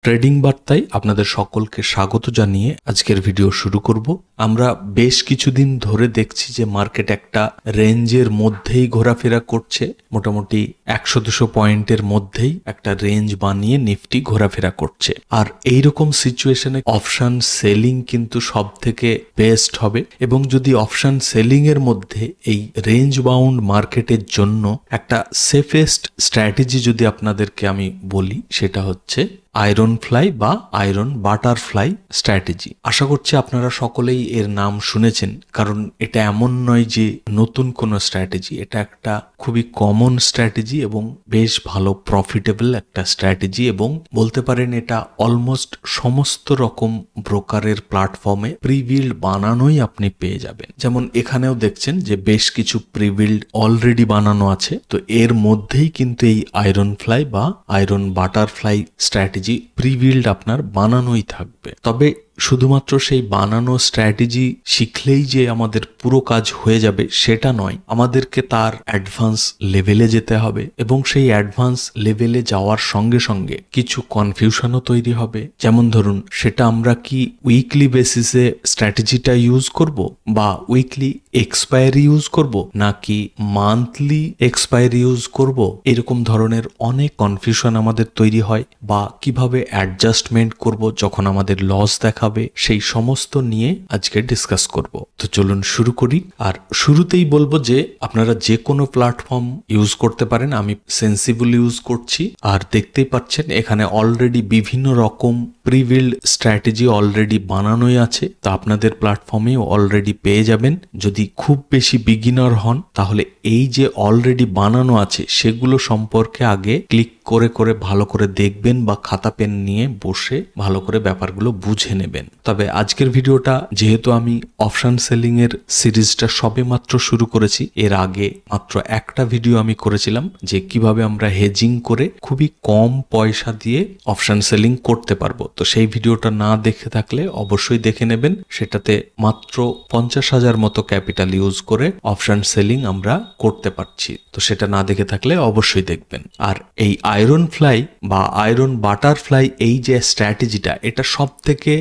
Trading বার্তায় আপনাদের সকলকে স্বাগত জানিয়ে আজকের ভিডিও শুরু করব। আমরা বেশ কিছুদিন ধরে দেখছি যে মার্কেট একটা রেঞ্জের মধ্যেই ঘোরাফেরা করছে, মোটামুটি 100-200 পয়েন্টের মধ্যেই একটা রেঞ্জ বানিয়ে নিফটি ঘোরাফেরা করছে। আর এইরকম সিচুয়েশনে অপশন সেলিং কিন্তু সব থেকে বেস্ট হবে, এবং যদি অপশন সেলিং এর মধ্যে এই রেঞ্জ বাউন্ড মার্কেটের জন্য একটা সেফেস্ট স্ট্র্যাটেজি যদি আপনাদেরকে আমি বলি, সেটা হচ্ছে আয়রন ফ্লাই বা আয়রন বাটারফ্লাই স্ট্র্যাটেজি। আশা করছি আপনারা সকলেই এর নাম শুনেছেন, কারণ এটা এমন নয় যে নতুন কোনো স্ট্র্যাটেজি, এটা একটা খুবই কমন স্ট্র্যাটেজি এবং বেশ ভালো প্রফিটেবল একটা স্ট্র্যাটেজি, এবং বলতে পারেন এটা অলমোস্ট সমস্ত রকম ব্রোকারের প্ল্যাটফর্মে প্রিবিল্ড বানানোই আপনি পেয়ে যাবেন। যেমন এখানেও দেখছেন যে বেশ কিছু প্রিবিল্ড অলরেডি বানানো আছে, তো এর মধ্যেই কিন্তু এই আয়রন ফ্লাই বা আয়রন বাটারফ্লাই স্ট্র্যাটেজি প্রিবিল্ড আপনার বানানোই থাকবে। তবে শুধুমাত্র সেই বানানো স্ট্র্যাটেজি শিখলেই যে আমাদের পুরো কাজ হয়ে যাবে সেটা নয়, আমাদেরকে তার অ্যাডভান্স লেভেলে যেতে হবে, এবং সেই অ্যাডভান্স লেভেলে যাওয়ার সঙ্গে সঙ্গে কিছু কনফিউশনও তৈরি হবে। যেমন ধরুন, সেটা আমরা কি উইকলি বেসিসে স্ট্র্যাটেজিটা ইউজ করব, বা উইকলি এক্সপায়ারি ইউজ করব, নাকি মান্থলি এক্সপায়ারি ইউজ করব, এরকম ধরনের অনেক কনফিউশন আমাদের তৈরি হয়। বা কিভাবে অ্যাডজাস্টমেন্ট করব যখন আমাদের লস দেখা, সেই সমস্ত নিয়ে আজকে ডিসকাস করব। তো চলুন শুরু করি। আর শুরুতেই বলবো যে আপনারা যে কোনো প্ল্যাটফর্ম ইউজ করতে পারেন। আমি সেন্সিবল ইউজ করছি, আর দেখতেই পাচ্ছেন এখানে অলরেডি বিভিন্ন রকম প্রিবিল্ড স্ট্র্যাটেজি অলরেডি বানানোই আছে, তো আপনাদের প্ল্যাটফর্মে অলরেডি পেয়ে যাবেন। যদি খুব বেশি বিগিনার হন, তাহলে এই যে অলরেডি বানানো আছে সেগুলো সম্পর্কে আগে ক্লিক করে করে ভালো করে দেখবেন, বা খাতা পেন নিয়ে বসে ভালো করে ব্যাপারগুলো বুঝে নেবেন। তবে আজকের ভিডিওটা যেহেতু আমি অপশন সেলিং এর সিরিজটা সবে মাত্র শুরু করেছি, এর আগে মাত্র একটা ভিডিও আমি করেছিলাম যে কিভাবে আমরা হেজিং করে খুবই কম পয়সা দিয়ে অপশন সেলিং করতে পারবো। তো সেই ভিডিওটা না দেখে থাকলে অবশ্যই দেখে নেবেন। সেটাতে মাত্র 50,000 মতো ক্যাপিটাল ইউজ করে অপশন সেলিং আমরা করতে পারছি। তো সেটা না দেখে থাকলে অবশ্যই দেখবেন। আর এই আয়রন ফ্লাই বা আয়রন বাটারফ্লাই এই যে স্ট্র্যাটেজিটা, এটা সব থেকে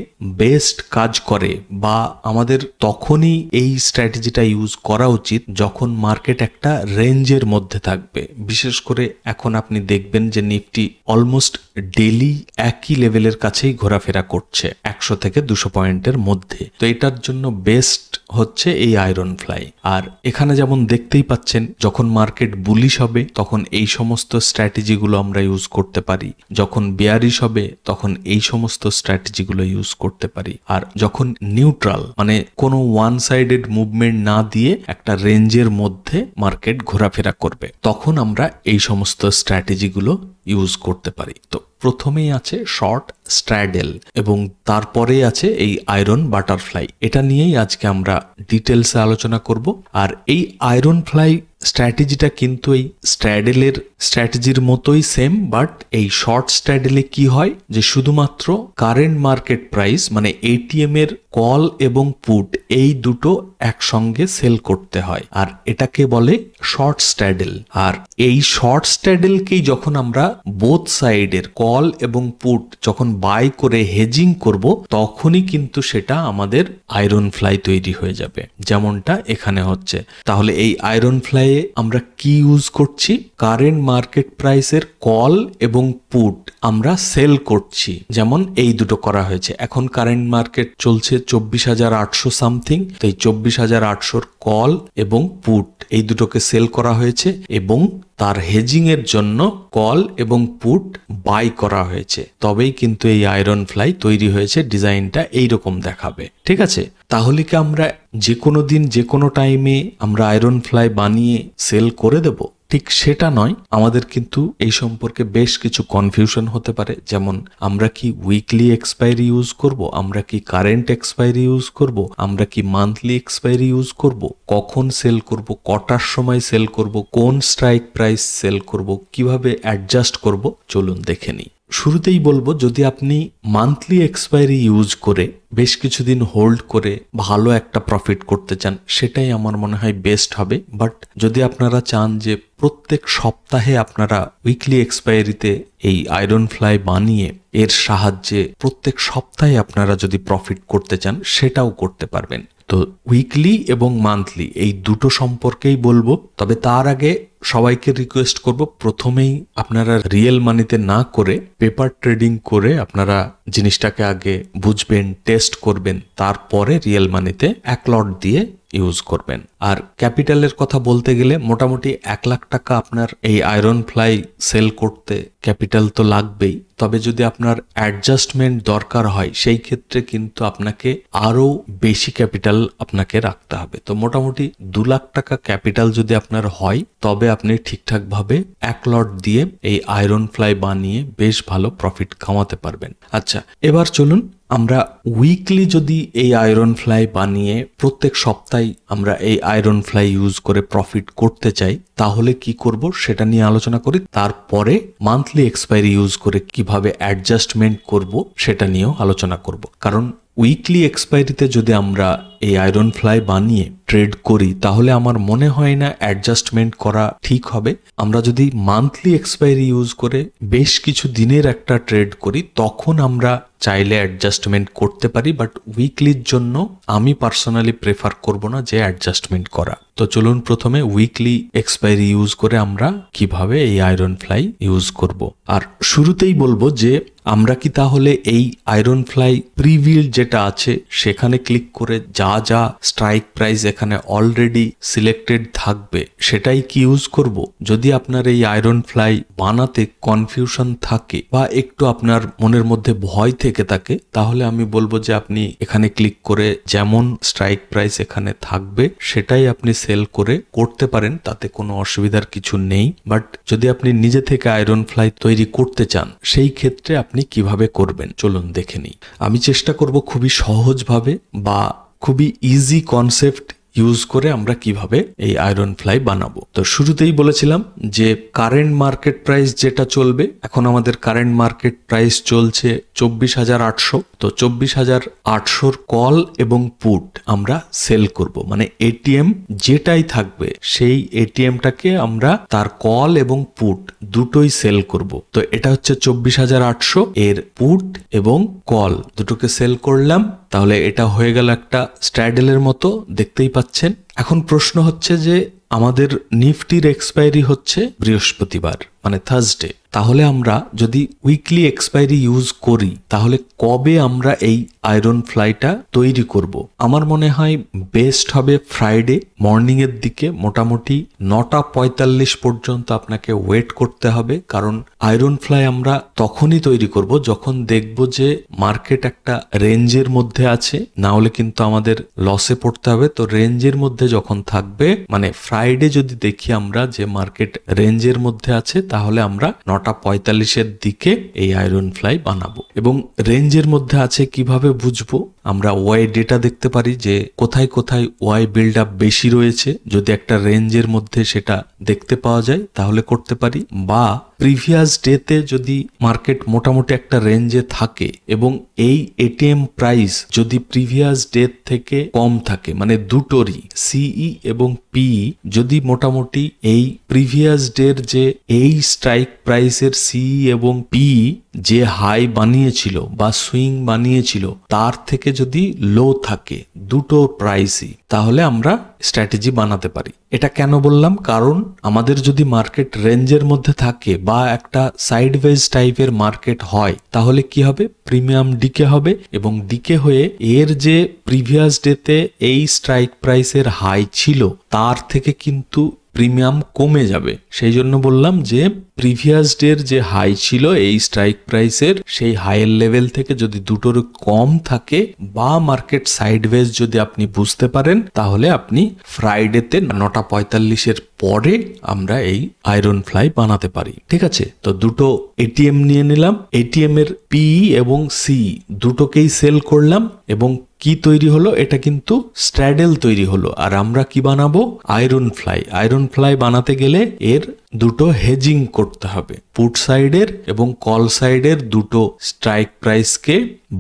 বেস্ট কাজ করে, বা আমাদের তখনই এই স্ট্র্যাটেজিটা ইউজ করা উচিত যখন মার্কেট একটা রেঞ্জের মধ্যে থাকবে। বিশেষ করে এখন আপনি দেখবেন যে নিফটি অলমোস্ট ডেইলি একই লেভেলের কাছেই ঘোরাফেরা করছে, 100-200 পয়েন্টের মধ্যে। তো এটার জন্য বেস্ট হচ্ছে এই আয়রন ফ্লাই। আর এখানে যেমন দেখতেই পাচ্ছেন, যখন মার্কেট বুলিশ হবে তখন এই সমস্ত স্ট্র্যাটেজিগুলো আমরা ইউজ করতে পারি, যখন বেয়ারিশ হবে তখন এই সমস্ত স্ট্র্যাটেজিগুলো ইউজ করতে পারি, আর যখন নিউট্রাল মানে কোনো ওয়ান সাইডেড মুভমেন্ট না দিয়ে একটা রেঞ্জের মধ্যে মার্কেট ঘোরাফেরা করবে, তখন আমরা এই সমস্ত স্ট্র্যাটেজিগুলো ইউজ করতে পারি। তো প্রথমেই আছে শর্ট স্ট্র্যাডেল, এবং তারপরে আছে এই আয়রন বাটারফ্লাই। এটা নিয়েই আজকে আমরা ডিটেলসে আলোচনা করব। আর এই আয়রন ফ্লাই স্ট্র্যাটেজিটা কিন্তু এই স্ট্র্যাডেলের স্ট্র্যাটেজির মতোই সেম, বাট এই শর্ট স্ট্র্যাডেলে কি হয় যে শুধুমাত্র কারেন্ট মার্কেট প্রাইস মানে এটিএম এর কল এবং পুট এই দুটো একসঙ্গে সেল করতে হয়, আর এটাকে বলে শর্ট স্ট্র্যাডেল। আর এই শর্ট স্ট্র্যাডেলকেই যখন আমরা বোথ সাইডের কল এবং পুট যখন বাই করে হেজিং করব, তখনই কিন্তু সেটা আমাদের আয়রন ফ্লাই তৈরি হয়ে যাবে, যেমনটা এখানে হচ্ছে। তাহলে এই আয়রন ফ্লাই আমরা কি ইউজ করছি? কারেন্ট মার্কেট প্রাইসের কল এবং পুট আমরা সেল করছি, যেমন এই দুটো করা হয়েছে। এখন কারেন্ট মার্কেট চলছে 24,800 সামথিং, তো এই 24,800 কল এবং পুট এই দুটোকে সেল করা হয়েছে, এবং তার হেজিং এর জন্য কল এবং পুট বাই করা হয়েছে। তবেই কিন্তু এই আয়রন ফ্লাই তৈরি হয়েছে। ডিজাইনটা এইরকম দেখাবে, ঠিক আছে? তাহলে কি আমরা যে কোনো দিন যে কোনো টাইমে আমরা আয়রন ফ্লাই বানিয়ে সেল করে দেব? ঠিক সেটা নয়। আমাদের কিন্তু এই সম্পর্কে বেশ কিছু কনফিউশন হতে পারে। যেমন আমরা কি উইকলি এক্সপায়ারি ইউজ করব, আমরা কি কারেন্ট এক্সপায়ারি ইউজ করব, আমরা কি মান্থলি এক্সপায়ারি ইউজ করব, কখন সেল করব, কটার সময় সেল করব, কোন স্ট্রাইক প্রাইস সেল করব, কিভাবে অ্যাডজাস্ট করব, চলুন দেখে নিই। শুরুতেই বলবো, যদি আপনি মান্থলি এক্সপায়ারি ইউজ করে বেশ কিছুদিন হোল্ড করে ভালো একটা প্রফিট করতে চান, সেটাই আমার মনে হয় বেস্ট হবে। বাট যদি আপনারা চান যে প্রত্যেক সপ্তাহে আপনারা উইকলি এক্সপায়ারিতে এই আয়রন ফ্লাই বানিয়ে এর সাহায্যে প্রত্যেক সপ্তাহে আপনারা যদি প্রফিট করতে চান, সেটাও করতে পারবেন। তো উইকলি এবং মান্থলি এই দুটো সম্পর্কেই বলবো। তবে তার আগে সবাইকে রিকোয়েস্ট করব, প্রথমেই আপনারা রিয়েল মানিতে না করে পেপার ট্রেডিং করে আপনারা জিনিসটাকে আগে বুঝবেন, টেস্ট করবেন, তারপরে রিয়েল মানিতে 1 লট দিয়ে ইউজ করবেন। আর ক্যাপিটালের কথা বলতে গেলে মোটামুটি 1 লাখ টাকা আপনার এই আয়রন ফ্লাই সেল করতে ক্যাপিটাল তো লাগবেই। তবে যদি আপনার অ্যাডজাস্টমেন্ট দরকার হয়, সেই ক্ষেত্রে কিন্তু আপনাকে আরো বেশি ক্যাপিটাল আপনাকে রাখতে হবে। তো মোটামুটি 2 লাখ টাকা ক্যাপিটাল যদি আপনার হয়, তবে আপনি ঠিকঠাক ভাবে 1 লট দিয়ে এই আয়রন ফ্লাই বানিয়ে বেশ ভালো প্রফিট কামাতে পারবেন। আচ্ছা, এবার চলুন আমরা উইকলি যদি এই আয়রন ফ্লাই বানিয়ে প্রত্যেক সপ্তাহে আমরা এই আয়রন ফ্লাই ইউজ করে প্রফিট করতে চাই, তাহলে কি করব সেটা নিয়ে আলোচনা করি। তারপরে মান্থলি এক্সপায়ারি ইউজ করে কিভাবে অ্যাডজাস্টমেন্ট করব সেটা নিয়েও আলোচনা করব। কারণ উইকলি এক্সপায়ারিতে যদি আমরা এই আয়রন ফ্লাই বানিয়ে ট্রেড করি, তাহলে আমার মনে হয় না অ্যাডজাস্টমেন্ট করা ঠিক হবে। আমরা যদি মান্থলি এক্সপায়ারি ইউজ করে বেশ কিছু দিনের একটা ট্রেড করি, তখন আমরা চাইলে অ্যাডজাস্টমেন্ট করতে পারি। বাট উইকলির জন্য আমি পার্সোনালি প্রেফার করব না যে অ্যাডজাস্টমেন্ট করা। তো চলুন প্রথমে উইকলি এক্সপায়ারি ইউজ করে আমরা কিভাবে এই আয়রন ফ্লাই ইউজ করব। আর শুরুতেই বলবো যে আমরা কি তাহলে এই আয়রন ফ্লাই প্রিভিউ যেটা আছে সেখানে ক্লিক করে যা যা স্ট্রাইক প্রাইস এখানে অলরেডি সিলেক্টেড থাকবে সেটাই কি ইউজ করব? যদি আপনার এই আয়রন ফ্লাই বানাতে কনফিউশন থাকে বা একটু আপনার মনের মধ্যে ভয় থেকে থাকে, তাহলে আমি বলবো যে আপনি এখানে ক্লিক করে যেমন স্ট্রাইক প্রাইস এখানে থাকবে সেটাই আপনি সেল করে করতে পারেন, তাতে কোনো অসুবিধার কিছু নেই। বাট যদি আপনি নিজে থেকে আয়রন ফ্লাই তৈরি করতে চান, সেই ক্ষেত্রে আপনি কিভাবে করবেন চলুন দেখে নিই। আমি চেষ্টা করব খুবই সহজভাবে বা খুবই ইজি কনসেপ্ট ইউজ করে আমরা কিভাবে এই আয়রন ফ্লাই বানাবো। তো শুরুতেই বলেছিলাম যে কারেন্ট মার্কেট প্রাইস যেটা চলবে, এখন আমাদের কারেন্ট মার্কেট প্রাইস চলছে 24,800। তো 24,800 কল এবং পুট আমরা সেল করব, মানে এটিএম যেটাই থাকবে সেই এটিএমটাকে আমরা তার কল এবং পুট দুটোই সেল করব। তো এটা হচ্ছে 24,800, এর পুট এবং কল দুটোকে সেল করলাম। তাহলে এটা হয়ে গেল একটা স্ট্র্যাডেলের মতো, দেখতেই পাচ্ছেন। এখন প্রশ্ন হচ্ছে যে আমাদের নিফটির এক্সপায়ারি হচ্ছে বৃহস্পতিবার, মানে থার্সডে। তাহলে আমরা যদি উইকলি এক্সপায়ারি ইউজ করি, তাহলে কবে আমরা এই আয়রন ফ্লাইটা তৈরি করব? আমার মনে হয় বেস্ট হবে ফ্রাইডে মর্নিং এর দিকে, মোটামুটি 9:45 পর্যন্ত আপনাকে ওয়েট করতে হবে। কারণ আয়রন ফ্লাই আমরা তখনই তৈরি করব যখন দেখব যে মার্কেট একটা রেঞ্জের মধ্যে আছে, না হলে কিন্তু আমাদের লসে পড়তে হবে। তো রেঞ্জের মধ্যে যখন থাকবে, মানে ফ্রাইডে যদি দেখি আমরা যে মার্কেট রেঞ্জের মধ্যে আছে, তাহলে আমরা 9:45 দিকে এই আয়রন ফ্লাই বানাবো। এবং রেঞ্জের মধ্যে আছে কিভাবে বুঝবো? আমরা ওয়াই ডেটা দেখতে পারি যে কোথায় কোথায় ওয়াই বিল্ড আপ বেশি রয়েছে। যদি একটা রেঞ্জের মধ্যে সেটা দেখতে পাওয়া যায় তাহলে করতে পারি, বা প্রিভিয়াস ডেতে যদি মার্কেট মোটামুটি একটা রেঞ্জে থাকে এবং এই এটিএম প্রাইস যদি প্রিভিয়াস ডে থেকে কম থাকে, মানে দুটোরই সিই এবং পিই যদি মোটামুটি এই প্রিভিয়াস ডের যে এই স্ট্রাইক প্রাইসের সিই এবং পিই যে হাই বানিয়েছিল বা সুইং বানিয়েছিল তার থেকে যদি লো থাকে দুটো প্রাইসই, তাহলে আমরা স্ট্র্যাটেজি বানাতে পারি। এটা কেন বললাম? কারণ আমাদের যদি মার্কেট রেঞ্জের মধ্যে থাকে বা একটা সাইডওয়েজ টাইপের মার্কেট হয়, তাহলে কি হবে? প্রিমিয়াম ডিকে হবে এবং ডিকে হয়ে এর যে প্রিভিয়াস ডেতে এই স্ট্রাইক প্রাইসের হাই ছিল তার থেকে কিন্তু প্রিমিয়াম কমে যাবে। সেই জন্য বললাম যে প্রিভিয়াস ডের যে হাই ছিল এই স্ট্রাইক প্রাইসের, সেই হাইয়ের লেভেল থেকে যদি দুটোর কম থাকে বা মার্কেট সাইডওয়েজ যদি আপনি বুঝতে পারেন, তাহলে আপনি ফ্রাইডেতে 9:45 পরে আমরা এই আয়রন ফ্লাই বানাতে পারি। ঠিক আছে, তো দুটো এটিএম নিয়ে নিলাম, এটিএম এর পি এবং সি দুটোকেই সেল করলাম এবং কি তৈরি হলো? এটা কিন্তু স্ট্র্যাডেল তৈরি হলো। আর আমরা কি বানাবো? Iron fly. আয়রন ফ্লাই বানাতে গেলে এর দুটো হেজিং করতে হবে, পুট সাইডের এবং কল সাইডের দুটো স্ট্রাইক প্রাইসকে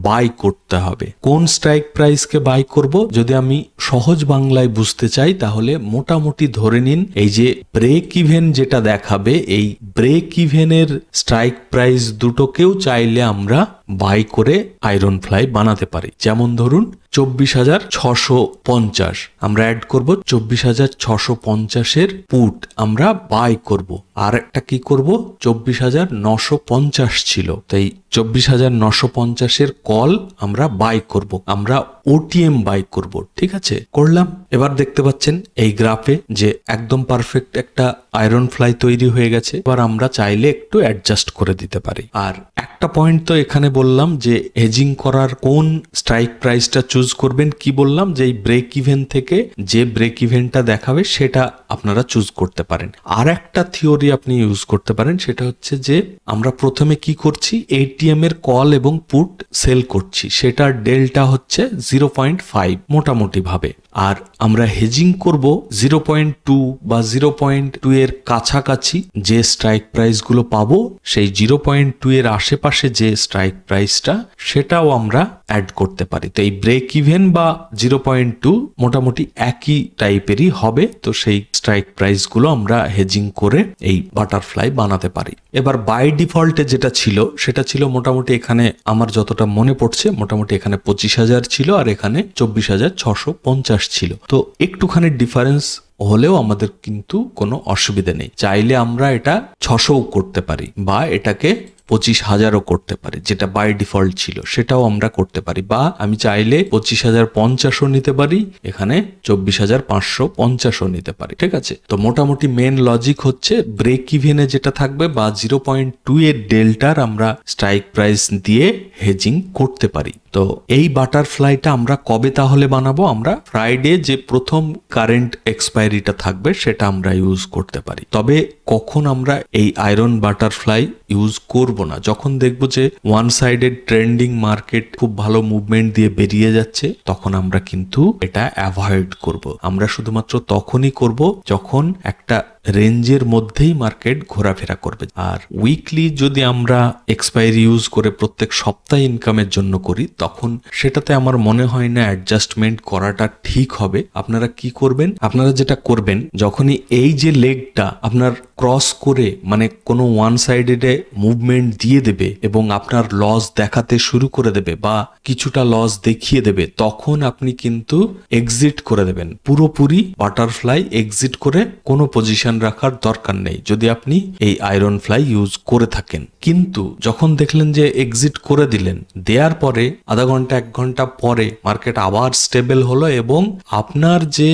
বাই করতে হবে। কোন স্ট্রাইক প্রাইসকে বাই করব যদি আমি সহজ বাংলায় বুঝতে চাই, তাহলে মোটামুটি ধরে নিন এই যে ব্রেক ইভেন যেটা দেখাবে, এই ব্রেক ইভেনের স্ট্রাইক প্রাইস দুটোকেও চাইলে আমরা বাই করে আয়রন ফ্লাই বানাতে পারি। যেমন ধরুন 24,650 আমরা অ্যাড করব, 24,650 পুট আমরা বাই করব। আর একটা কি করব, 24,950 ছিল, তাই 24,950 কল আমরা বাই করব, আমরা ওটিএম বাই করব। ঠিক আছে, করলাম। এবার দেখতে পাচ্ছেন এই গ্রাফে যে একদম পারফেক্ট একটা আয়রন ফ্লাই তৈরি হয়ে গেছে। এবার আমরা চাইলে একটু অ্যাডজাস্ট করে দিতে পারি। আর একটা পয়েন্ট তো এখানে বললাম যে হেজিং করার কোন স্ট্রাইক প্রাইসটা চুজ করবেন, কি বললাম যে এই ব্রেক ইভেন থেকে যে ব্রেক ইভেনটা দেখাবে সেটা আপনারা চুজ করতে পারেন। আর একটা থিওরি আপনি ইউজ করতে পারেন, সেটা হচ্ছে যে আমরা প্রথমে কি করছি, এটিএম এর কল এবং পুট সেল করছি, সেটার ডেল্টা হচ্ছে 0.5 মোটামুটি ভাবে। আর আমরা হেজিং করব 0.2 বা 0.2 এর কাছাকাছি যে স্ট্রাইক প্রাইস গুলো পাবো, সেই 0.2 এর আশেপাশে যে স্ট্রাইক প্রাইসটা সেটাও আমরা অ্যাড করতে পারি। তো এই ব্রেক ইভেন বা 0.2 মোটামুটি একই টাইপেরই হবে। তো সেই স্ট্রাইক প্রাইস গুলো আমরা হেজিং করে এই বাটারফ্লাই বানাতে পারি। এবার বাই ডিফল্টে যেটা ছিল সেটা ছিল মোটামুটি, এখানে আমার যতটা মনে পড়ছে মোটামুটি এখানে 25,000 ছিল আর এখানে 24,650 ছিল। তো একটুখানি ডিফারেন্স হলেও আমাদের কিন্তু কোনো অসুবিধা নেই। চাইলে আমরা এটা 600ও করতে পারি বা এটাকে 25,000ও করতে পারি, যেটা বাই ডিফল্ট ছিল সেটাও আমরা করতে পারি। বা আমি চাইলে 25,050ও নিতে পারি, এখানে 24,550ও নিতে পারি। ঠিক আছে, তো মোটামুটি মেন লজিক হচ্ছে ব্রেক ইভেনে যেটা থাকবে বা 0.2 এর ডেল্টার আমরা স্ট্রাইক প্রাইস দিয়ে হেজিং করতে পারি। তো এই বাটারফ্লাইটা আমরা কবে তাহলে বানাবো, আমরা ফ্রাইডে যে প্রথম কারেন্ট এক্সপায়ারিটা থাকবে সেটা আমরা ইউজ করতে পারি। তবে কখন আমরা এই আয়রন বাটারফ্লাই ইউজ করব না, যখন দেখবো যে ওয়ান সাইডেড ট্রেন্ডিং মার্কেট খুব ভালো মুভমেন্ট দিয়ে বেরিয়ে যাচ্ছে, তখন আমরা কিন্তু এটা অ্যাভয়েড করব। আমরা শুধুমাত্র তখনই করব যখন একটা রেঞ্জের মধ্যেই মার্কেট ঘোরাফেরা করবে। আর উইকলি যদি আমরা এক্সপায়ারি ইউজ করে প্রত্যেক সপ্তাহে ইনকামের জন্য করি, তখন সেটাতে আমার মনে হয় না অ্যাডজাস্টমেন্ট করাটা ঠিক হবে। আপনারা কি করবেন, আপনারা যেটা করবেন, যখনই এই যে লেগটা আপনার ক্রস করে মানে কোনো ওয়ান সাইডেডে মুভমেন্ট দিয়ে দেবে এবং আপনার লস দেখাতে শুরু করে দেবে বা কিছুটা লস দেখিয়ে দেবে, তখন আপনি কিন্তু এক্সিট করে দেবেন। পুরোপুরি বাটারফ্লাই এক্সিট করে কোনো পজিশন রাখার দরকার নেই যদি আপনি এই আয়রন ফ্লাই ইউজ করে থাকেন। কিন্তু যখন দেখলেন যে এক্সিট করে দিলেন, দেওয়ার পরে আধা ঘন্টা 1 ঘন্টা পরে মার্কেট আবার স্টেবল হলো এবং আপনার যে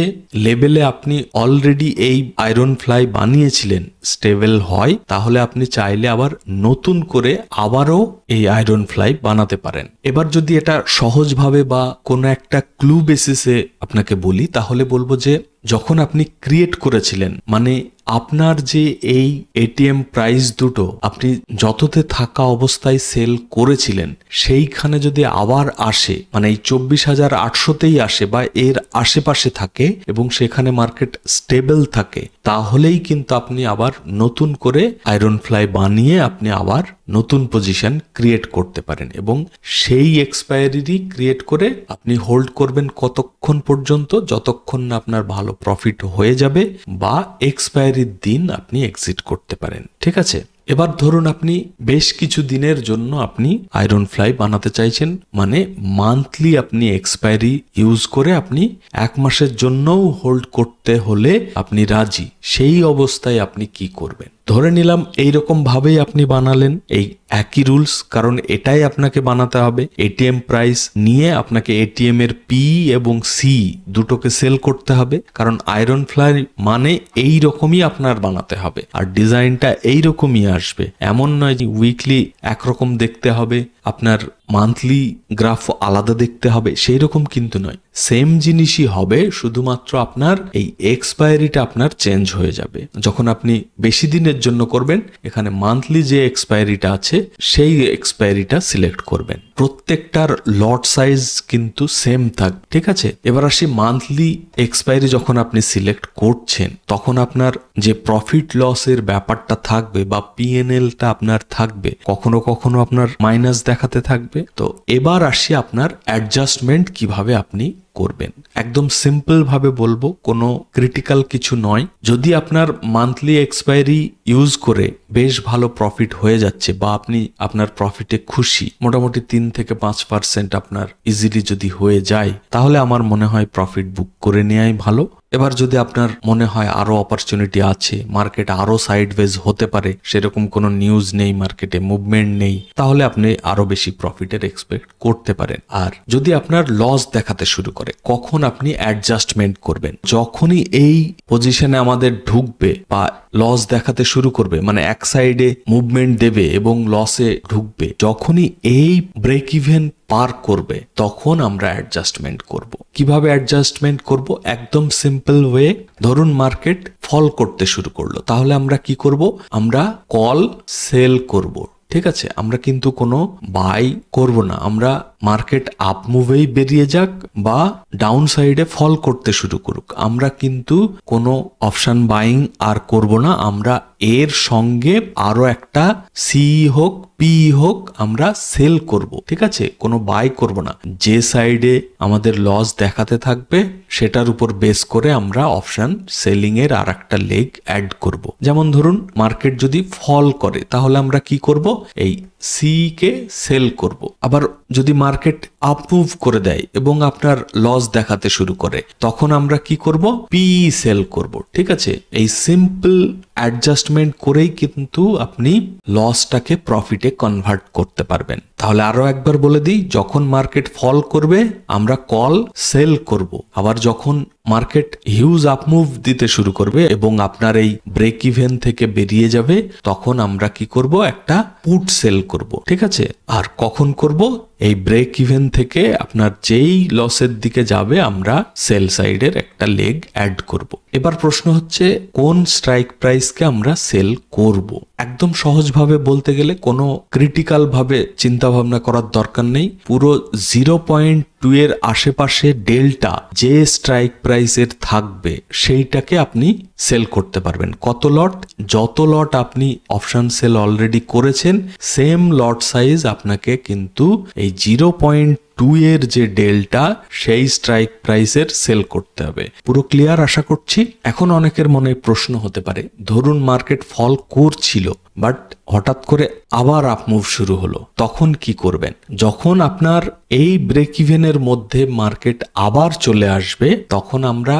লেভেলে আপনি অলরেডি এই আয়রন ফ্লাই বানিয়েছিলেন স্টেবল হয়, তাহলে আপনি চাইলে আবার নতুন করে আবারও এই আয়রন ফ্লাই বানাতে পারেন। এবার যদি এটা সহজভাবে বা কোনো একটা ক্লু বেসিসে আপনাকে বলি, তাহলে বলবো যে যখন আপনি ক্রিয়েট করেছিলেন, মানে আপনার যে এই এটিএম প্রাইস দুটো আপনি যততে থাকা অবস্থায় সেল করেছিলেন, সেইখানে যদি আবার আসে, মানে এই 24,800তেই আসে বা এর আশেপাশে থাকে এবং সেখানে মার্কেট স্টেবল থাকে, তাহলেই কিন্তু আপনি আবার নতুন করে আয়রন ফ্লাই বানিয়ে আপনি আবার নতুন পজিশন ক্রিয়েট করতে পারেন এবং সেই এক্সপায়ারি ক্রিয়েট করে আপনি হোল্ড করবেন কতক্ষণ পর্যন্ত, যতক্ষণ না আপনার ভালো প্রফিট হয়ে যাবে বা এক্সপায়ারির দিন আপনি এক্সিট করতে পারেন। ঠিক আছে, এবার ধরুন আপনি বেশ কিছু দিনের জন্য আপনি আয়রন ফ্লাই বানাতে চাইছেন, মানে মান্থলি আপনি এক্সপায়ারি ইউজ করে আপনি 1 মাসের জন্যও হোল্ড করতে হলে আপনি রাজি। সেই অবস্থায় আপনি কি করবেন? ধরে নিলাম এইরকম ভাবেই আপনি বানালেন, এই একই রুলস, কারণ এটাই আপনাকে বানাতে হবে। এটিএম প্রাইস নিয়ে আপনাকে এটিএম এর পি এবং সি দুটোকে সেল করতে হবে, কারণ আয়রন ফ্লাই মানে এই রকমই আপনার বানাতে হবে আর ডিজাইনটা এইরকমই আসবে। এমন নয় যে উইকলি একরকম দেখতে হবে, আপনার মান্থলি গ্রাফ আলাদা দেখতে হবে সেই রকম কিন্তু নয়, সেম জিনিসই হবে, শুধুমাত্র আপনার এই এক্সপায়ারিটা আপনার চেঞ্জ হয়ে যাবে। যখন আপনি বেশি দিনের জন্য করবেন, এখানে মান্থলি যে এক্সপায়ারিটা আছে সেই এক্সপায়ারিটা সিলেক্ট করবেন। প্রত্যেকটার লট সাইজ কিন্তু সেম থাক, ঠিক আছে। এবার আসি মান্থলি এক্সপায়ারি যখন আপনি সিলেক্ট করছেন তখন আপনার যে প্রফিট লসের ব্যাপারটা থাকবে বা পিএনএলটা আপনার থাকবে, কখনো কখনো আপনার মাইনাস দেখাতে থাকবে। তো এবার আসি আপনার অ্যাডজাস্টমেন্ট কিভাবে আপনি করবেন। একদম সিম্পল ভাবে বলবো, কোনো ক্রিটিক্যাল কিছু নয়। যদি আপনার মান্থলি এক্সপায়ারি ইউজ করে বেশ ভালো প্রফিট হয়ে যাচ্ছে বা আপনি আপনার প্রফিটে খুশি, মোটামুটি 3 থেকে 5% আপনার ইজিলি যদি হয়ে যায়, তাহলে আমার মনে হয় প্রফিট বুক করে নেওয়াই ভালো। এবার যদি আপনার মনে হয় আরো অপরচুনিটি আছে, মার্কেট আরো সাইডওয়েজ হতে পারে, সেরকম কোনো নিউজ নেই, মার্কেটে মুভমেন্ট নেই, তাহলে আপনি আরো বেশি প্রফিটের এক্সপেক্ট করতে পারেন। আর যদি আপনার লস দেখাতে শুরু করে, কখন আপনি অ্যাডজাস্টমেন্ট করবেন? যখনই এই পজিশনে আমাদের ঢুকবে বা লস দেখাতে শুরু করবে, মানে এক সাইডে মুভমেন্ট দেবে এবং লসে ঢুকবে, যখনই এই ব্রেক ইভেন পার করবে তখন আমরা অ্যাডজাস্টমেন্ট করব। কিভাবে অ্যাডজাস্টমেন্ট করব? একদম সিম্পল ওয়ে। ধরুন মার্কেট ফল করতে শুরু করলো, তাহলে আমরা কি করব? আমরা কল সেল করব, ঠিক আছে। আমরা কিন্তু কোনো বাই করব না। আমরা মার্কেট আপ মুভেই বেরিয়ে যাক বা ডাউন সাইডে ফল করতে শুরু করুক, আমরা কিন্তু কোনো অপশন বাইং আর করব না। আমরা এর সঙ্গে আরো একটা সি হোক পি হোক আমরা সেল করব, ঠিক আছে। কোনো বাই করব না। যে সাইডে আমাদের লস দেখাতে থাকবে সেটার উপর বেস করে আমরা অপশন সেলিং এর আর একটা লেগ অ্যাড করব। যেমন ধরুন মার্কেট যদি ফল করে, তাহলে আমরা কি করব? এই সি কে সেল করব। আবার যদি মার্কেট আপ মুভ করে দেয় এবং আপনার লস দেখাতে শুরু করে, তখন আমরা কি করব? পি সেল করব, ঠিক আছে। এই সিম্পল অ্যাডজাস্টমেন্ট করেই কিন্তু আপনি লসটাকে প্রফিটে কনভার্ট করতে পারবেন। তাহলে আরো একবার বলে দিই, যখন মার্কেট ফল করবে আমরা কল সেল করব। আবার যখন মার্কেট হিউজ আপ মুভ দিতে শুরু করবে এবং আপনার এই ব্রেক ইভেন থেকে বেরিয়ে যাবে, তখন আমরা কি করব? একটা পুট সেল করব, ঠিক আছে। আর কখন করব? এই ব্রেক ইভেন থেকে আপনার যেই লসের দিকে যাবে আমরা সেল সাইডের একটা লেগ অ্যাড করব। এবার প্রশ্ন হচ্ছে কোন স্ট্রাইক প্রাইসকে আমরা সেল করব। একদম সহজভাবে বলতে গেলে কোনো ক্রিটিক্যাল ভাবে চিন্তা ভাবনা করার দরকার নেই। পুরো 0.2 এর আশেপাশে ডেল্টা যে স্ট্রাইক প্রাইসের থাকবে সেইটাকে আপনি সেল করতে পারবেন। কত লট? যত লট আপনি অপশন সেল অলরেডি করেছেন সেম লট সাইজ আপনাকে কিন্তু এই 0.2 এর যে ডেল্টা সেই স্ট্রাইক প্রাইসের সেল করতে হবে। পুরো ক্লিয়ার আশা করছি। এখন অনেকের মনে প্রশ্ন হতে পারে, ধরুন মার্কেট ফল করছিল বাট হঠাৎ করে আবার আপ মুভ শুরু হলো, তখন কি করবেন? যখন আপনার এই ব্রেক ইভেনের মধ্যে মার্কেট আবার চলে আসবে, তখন আমরা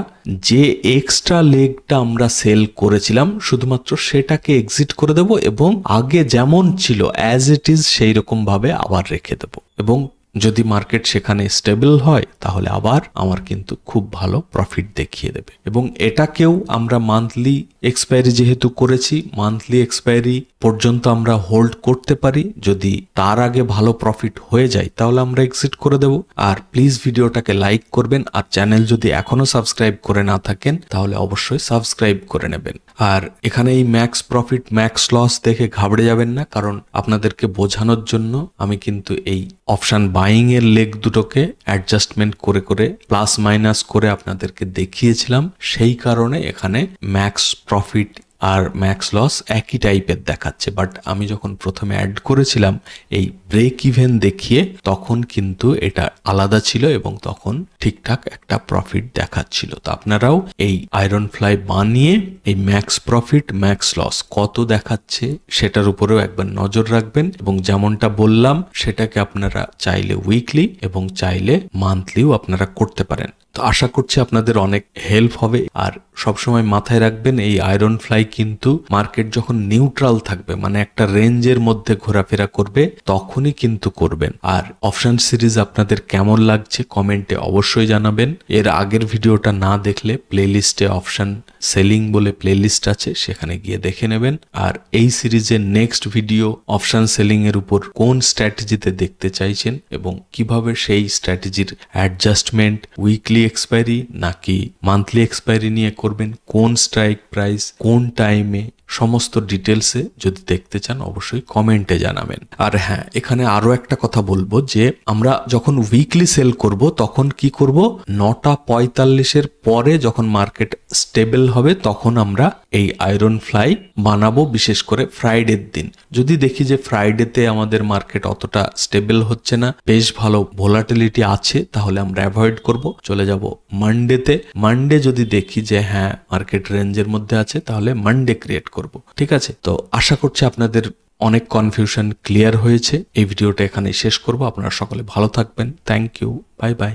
যে এক্সট্রা লেগটা আমরা সেল করেছিলাম শুধুমাত্র সেটাকে এক্সিট করে দেব এবং আগে যেমন ছিল অ্যাজ ইট ইজ সেই রকম ভাবে আবার রেখে দেব। এবং যদি মার্কেট সেখানে স্টেবল হয় তাহলে আবার আমার কিন্তু খুব ভালো প্রফিট দেখিয়ে দেবে। এবং এটাকেও আমরা মান্থলি এক্সপায়ারি যেহেতু করেছি, মান্থলি এক্সপায়ারি পর্যন্ত আমরা হোল্ড করতে পারি। যদি তার আগে ভালো প্রফিট হয়ে যায় তাহলে আমরা এক্সিট করে দেব। আর প্লিজ ভিডিওটাকে লাইক করবেন, আর চ্যানেল যদি এখনো সাবস্ক্রাইব করে না থাকেন তাহলে অবশ্যই সাবস্ক্রাইব করে নেবেন। আর এখানে এই ম্যাক্স প্রফিট ম্যাক্স লস দেখে ঘাবড়ে যাবেন না, কারণ আপনাদেরকে বোঝানোর জন্য আমি কিন্তু এই অপশন বাইং এর লেগ দুটোকে অ্যাডজাস্টমেন্ট করে করে প্লাস মাইনাস করে আপনাদেরকে দেখিয়েছিলাম। সেই কারণে এখানে ম্যাক্স প্রফিট আর ম্যাক্স লস একই টাইপের দেখাচ্ছে। বাট আমি যখন প্রথমে অ্যাড করেছিলাম এই ব্রেক ইভেন দেখিয়ে, তখন কিন্তু এটা আলাদা ছিল এবং তখন ঠিকঠাক একটা প্রফিট দেখাচ্ছিল। তো আপনারাও এই আয়রন ফ্লাই বানিয়ে এই ম্যাক্স প্রফিট ম্যাক্স লস কত দেখাচ্ছে সেটার উপরেও একবার নজর রাখবেন। এবং যেমনটা বললাম সেটাকে আপনারা চাইলে উইকলি এবং চাইলে মান্থলিও আপনারা করতে পারেন। তো আশা করছি আপনাদের অনেক হেল্প হবে। আর সবসময় মাথায় রাখবেন এই আয়রন ফ্লাই কিন্তু মার্কেট যখন নিউট্রাল থাকবে, মানে একটা রেঞ্জের মধ্যে ঘোরাফেরা করবে, তখনই কিন্তু করবেন। আর অপশন সিরিজ আপনাদের কেমন লাগছে কমেন্টে অবশ্যই জানাবেন। এর আগের ভিডিওটা না দেখলে প্লেলিস্টে অপশন সেলিং বলে প্লেলিস্ট আছে, সেখানে গিয়ে দেখে নেবেন। আর এই সিরিজের নেক্সট ভিডিও অপশন সেলিং এর উপর কোন স্ট্র্যাটেজিতে দেখতে চাইছেন এবং কিভাবে সেই স্ট্র্যাটেজির অ্যাডজাস্টমেন্ট উইকলি এক্সপায়ারি নাকি মান্থলি এক্সপায়ারি নিয়ে করবেন, কোন স্ট্রাইক প্রাইস, কোন টাইমে, সমস্ত ডিটেলসে যদি দেখতে চান অবশ্যই কমেন্টে জানাবেন। আর হ্যাঁ, এখানে আরো একটা কথা বলবো যে আমরা যখন উইকলি সেল করব তখন কি করব, 9:45 পরে যখন মার্কেট স্টেবল হবে তখন আমরা এই আয়রন ফ্লাই বানাবো, বিশেষ করে ফ্রাইডের দিন। যদি দেখি যে ফ্রাইডেতে আমাদের মার্কেট অতটা স্টেবল হচ্ছে না, বেশ ভালো ভোলাটিলিটি আছে, তাহলে আমরা অ্যাভয়েড করব, চলে যাব মানডেতে। মানডে যদি দেখি যে হ্যাঁ মার্কেট রেঞ্জের মধ্যে আছে, তাহলে মানডে ক্রিয়েট করব। ঠিক আছে, তো আশা করছি আপনাদের অনেক কনফিউশন ক্লিয়ার হয়েছে। এই ভিডিওটা এখানে শেষ করব। আপনারা সকলে ভালো থাকবেন। Thank you, bye by.